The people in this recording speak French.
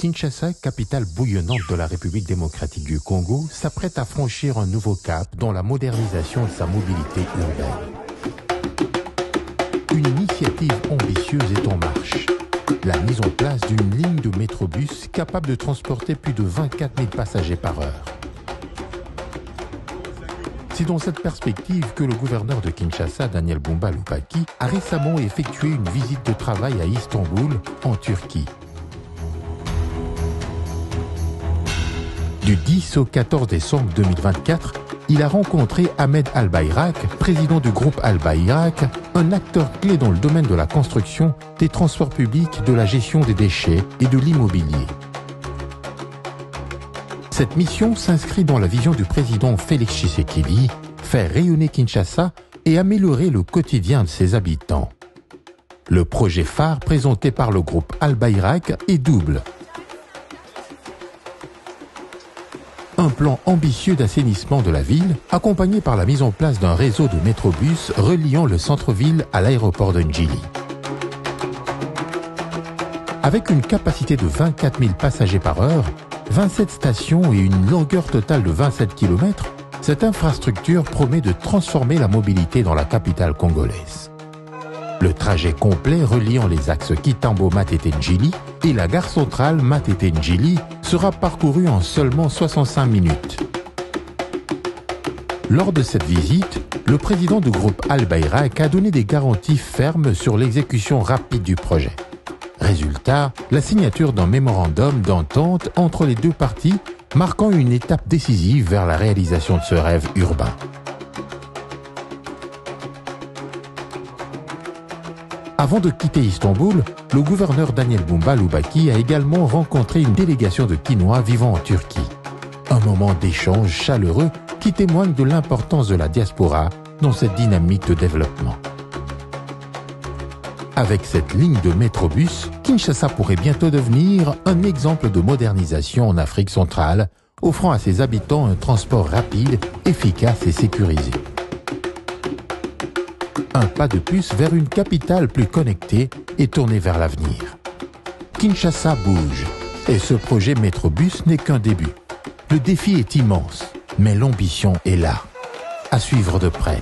Kinshasa, capitale bouillonnante de la République démocratique du Congo, s'apprête à franchir un nouveau cap dans la modernisation de sa mobilité urbaine. Une initiative ambitieuse est en marche. La mise en place d'une ligne de métrobus capable de transporter plus de 24 000 passagers par heure. C'est dans cette perspective que le gouverneur de Kinshasa, Daniel Bumba Lubaki, a récemment effectué une visite de travail à Istanbul, en Turquie. Du 10 au 14 décembre 2024, il a rencontré Ahmed Al-Bayrak, président du groupe Al-Bayrak, un acteur clé dans le domaine de la construction, des transports publics, de la gestion des déchets et de l'immobilier. Cette mission s'inscrit dans la vision du président Félix Tshisekedi, faire rayonner Kinshasa et améliorer le quotidien de ses habitants. Le projet phare présenté par le groupe Al-Bayrak est double. Un plan ambitieux d'assainissement de la ville, accompagné par la mise en place d'un réseau de métrobus reliant le centre-ville à l'aéroport de Ndjili. Avec une capacité de 24 000 passagers par heure, 27 stations et une longueur totale de 27 km, cette infrastructure promet de transformer la mobilité dans la capitale congolaise. Le trajet complet reliant les axes Kitambo-Matete-Ndjili et la gare centrale Matete-Ndjili sera parcouru en seulement 65 minutes. Lors de cette visite, le président du groupe Al-Bayrak a donné des garanties fermes sur l'exécution rapide du projet. Résultat, la signature d'un mémorandum d'entente entre les deux parties, marquant une étape décisive vers la réalisation de ce rêve urbain. Avant de quitter Istanbul, le gouverneur Daniel Bumba Lubaki a également rencontré une délégation de Kinois vivant en Turquie. Un moment d'échange chaleureux qui témoigne de l'importance de la diaspora dans cette dynamique de développement. Avec cette ligne de métrobus, Kinshasa pourrait bientôt devenir un exemple de modernisation en Afrique centrale, offrant à ses habitants un transport rapide, efficace et sécurisé. Un pas de plus vers une capitale plus connectée et tournée vers l'avenir. Kinshasa bouge, et ce projet métrobus n'est qu'un début. Le défi est immense, mais l'ambition est là. À suivre de près.